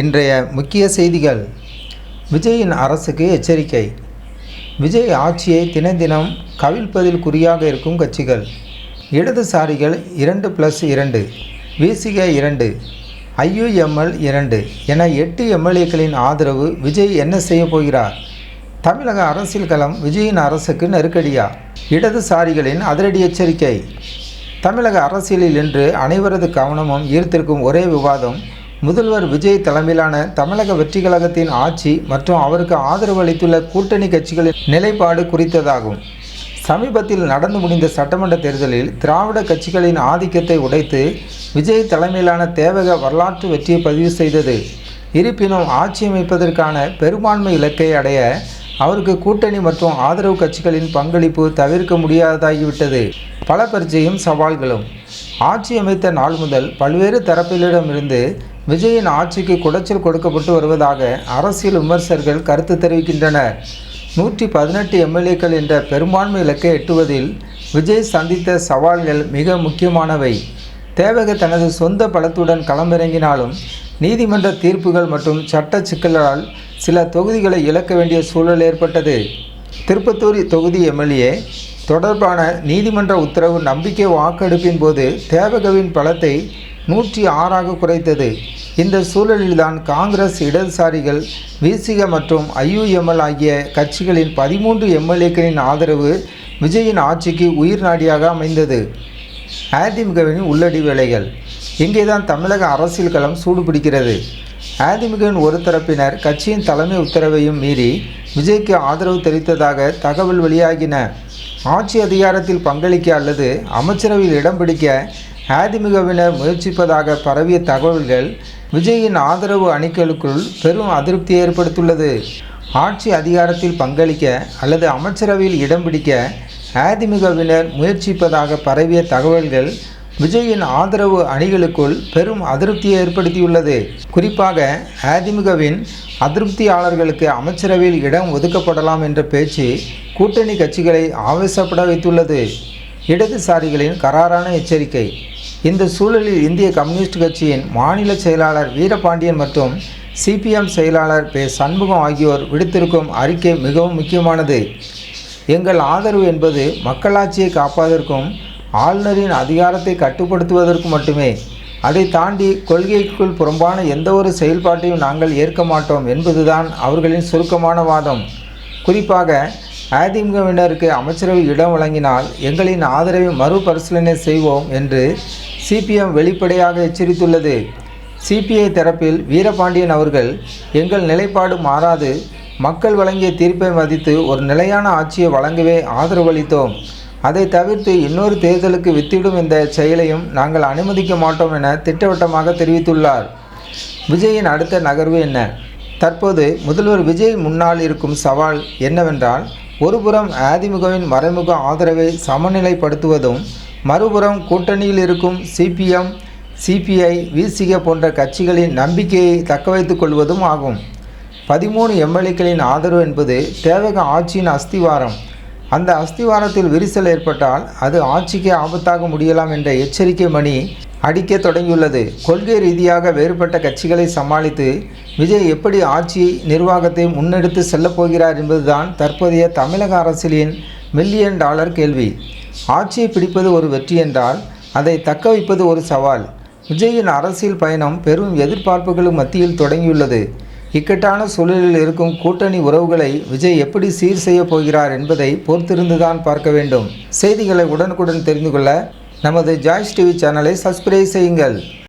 இன்றைய முக்கிய செய்திகள். விஜயின் அரசுக்கு எச்சரிக்கை. விஜய் ஆட்சியை தினம் கவிழ்ப்பதில் குறியாக இருக்கும் கட்சிகள். இடதுசாரிகள் 2+2, விசிக 2, ஐயுஎம்எல் 2 என 8 எம்எல்ஏக்களின் ஆதரவு. விஜய் என்ன செய்ய போகிறார்? தமிழக அரசியல் களம் விஜயின் அரசுக்கு நெருக்கடியா? இடதுசாரிகளின் அதிரடி எச்சரிக்கை. தமிழக அரசியலில் இன்று அனைவரது கவனமும் ஈர்த்திருக்கும் ஒரே விவாதம் முதல்வர் விஜய் தலைமையிலான தமிழக வெற்றிக் கழகத்தின் ஆட்சி மற்றும் அவருக்கு ஆதரவு அளித்துள்ள கூட்டணி கட்சிகளின் நிலைப்பாடு குறித்ததாகும். சமீபத்தில் நடந்து முடிந்த சட்டமன்ற தேர்தலில் திராவிட கட்சிகளின் ஆதிக்கத்தை உடைத்து விஜய் தலைமையிலான தேவக வரலாற்று வெற்றியை பதிவு செய்தது. இருப்பினும் ஆட்சி அமைப்பதற்கான பெரும்பான்மை இலக்கை அடைய அவருக்கு கூட்டணி மற்றும் ஆதரவு கட்சிகளின் பங்களிப்பு தவிர்க்க முடியாததாகிவிட்டது. பல பரீட்சையும் சவால்களும். ஆட்சி அமைத்த நாள் முதல் பல்வேறு தரப்பிலிடமிருந்து விஜயின் ஆட்சிக்கு குடைச்சல் கொடுக்கப்பட்டு வருவதாக அரசியல் விமர்சகர்கள் கருத்து தெரிவிக்கின்றனர். 118 எம்எல்ஏக்கள் என்ற பெரும்பான்மை இலக்கை எட்டுவதில் விஜய் சந்தித்த சவால்கள் மிக முக்கியமானவை. தேவக தனது சொந்த பலத்துடன் களமிறங்கினாலும் நீதிமன்ற தீர்ப்புகள் மற்றும் சட்ட சிக்கல்களால் சில தொகுதிகளை இழக்க வேண்டிய சூழல் ஏற்பட்டது. திருப்பத்தூர் தொகுதி எம்எல்ஏ தொடர்பான நீதிமன்ற உத்தரவு நம்பிக்கை வாக்கெடுப்பின் போது தேவகவின் பலத்தை 106ஆக குறைத்தது. இந்த சூழலில்தான் காங்கிரஸ், இடதுசாரிகள், விசிக மற்றும் ஐயுஎம்எல் ஆகிய கட்சிகளின் 13 எம்எல்ஏக்களின் ஆதரவு விஜயின் ஆட்சிக்கு உயிர் நாடியாக அமைந்தது. அதிமுகவின் உள்ளடி வேலைகள். இங்கேதான் தமிழக அரசியல் களம் சூடுபிடிக்கிறது. அதிமுகவின் ஒரு தரப்பினர் கட்சியின் தலைமை உத்தரவையும் மீறி விஜய்க்கு ஆதரவு தெரிவித்ததாக தகவல் வெளியாகின. ஆட்சி அதிகாரத்தில் பங்களிக்க அல்லது அமைச்சரவையில் இடம் பிடிக்க அதிமுகவினர் முயற்சிப்பதாக பரவிய தகவல்கள் விஜயின் ஆதரவு அணிகளுக்குள் பெரும் அதிருப்தியை ஏற்படுத்தியுள்ளது. ஆட்சி அதிகாரத்தில் பங்களிக்க அல்லது அமைச்சரவையில் இடம் பிடிக்க அதிமுகவினர் முயற்சிப்பதாக பரவிய தகவல்கள் விஜயின் ஆதரவு அணிகளுக்குள் பெரும் அதிருப்தியை ஏற்படுத்தியுள்ளது. குறிப்பாக அதிமுகவின் அதிருப்தியாளர்களுக்கு அமைச்சரவையில் இடம் ஒதுக்கப்படலாம் என்ற பேச்சு கூட்டணி கட்சிகளை ஆவேசப்பட வைத்துள்ளது. இடதுசாரிகளின் கராரான எச்சரிக்கை. இந்த சூழலில் இந்திய கம்யூனிஸ்ட் கட்சியின் மாநில செயலாளர் வீரபாண்டியன் மற்றும் சிபிஎம் செயலாளர் பெ. சண்முகம் ஆகியோர் விடுத்திருக்கும் அறிக்கை மிகவும் முக்கியமானது. எங்கள் ஆதரவு என்பது மக்களாட்சியை காப்பதற்கும் ஆளுநரின் அதிகாரத்தை கட்டுப்படுத்துவதற்கு மட்டுமே. அதை தாண்டி கொள்கைக்குள் புறம்பான எந்த ஒரு செயல்பாட்டையும் நாங்கள் ஏற்க மாட்டோம் என்பதுதான் அவர்களின் சுருக்கமான வாதம். குறிப்பாக அதிமுகவினருக்கு அமைச்சரவை இடம் வழங்கினால் எங்களின் ஆதரவை மறுபரிசீலனை செய்வோம் என்று சிபிஎம் வெளிப்படையாக எச்சரித்துள்ளது. சிபிஐ தரப்பில் வீரபாண்டியன் அவர்கள், எங்கள் நிலைப்பாடு மாறாது, மக்கள் வழங்கிய தீர்ப்பை மதித்து ஒரு நிலையான ஆட்சியை வழங்கவே ஆதரவளித்தோம். அதை தவிர்த்து இன்னொரு தேர்தலுக்கு வித்திடும் இந்த செயலையும் நாங்கள் அனுமதிக்க மாட்டோம் என திட்டவட்டமாக தெரிவித்துள்ளார். விஜயின் அடுத்த நகர்வு என்ன? தற்போது முதல்வர் விஜய் முன்னால் இருக்கும் சவால் என்னவென்றால், ஒருபுறம் அதிமுகவின் மறைமுக ஆதரவை சமநிலைப்படுத்துவதும், மறுபுறம் கூட்டணியில் இருக்கும் சிபிஎம், சிபிஐ, விசிக போன்ற கட்சிகளின் நம்பிக்கையை தக்கவைத்துக் கொள்வதும் ஆகும். 13 எம்எல்ஏக்களின் ஆதரவு என்பது தேவக ஆட்சியின் அஸ்திவாரம். அந்த அஸ்திவாரத்தில் விரிசல் ஏற்பட்டால் அது ஆட்சிக்கு ஆபத்தாக முடியலாம் என்ற எச்சரிக்கை மணி அடிக்க தொடங்கியுள்ளது. கொள்கை ரீதியாக வேறுபட்ட கட்சிகளை சமாளித்து விஜய் எப்படி ஆட்சி நிர்வாகத்தை முன்னெடுத்து செல்லப் போகிறார் என்பதுதான் தற்போதைய தமிழக அரசியலின் $1,000,000 கேள்வி. ஆட்சியை பிடிப்பது ஒரு வெற்றி என்றால் அதை தக்க வைப்பது ஒரு சவால். விஜயின் அரசியல் பயணம் பெரும் எதிர்பார்ப்புகளுக்கு மத்தியில் தொடங்கியுள்ளது. இக்கட்டான சூழலில் இருக்கும் கூட்டணி உறவுகளை விஜய் எப்படி சீர் செய்ய போகிறார் என்பதை பொறுத்திருந்துதான் பார்க்க வேண்டும். செய்திகளை உடனுக்குடன் தெரிந்து கொள்ள நமது ஜாய்ஸ் டிவி சேனலை சப்ஸ்கிரைப் செய்யுங்கள்.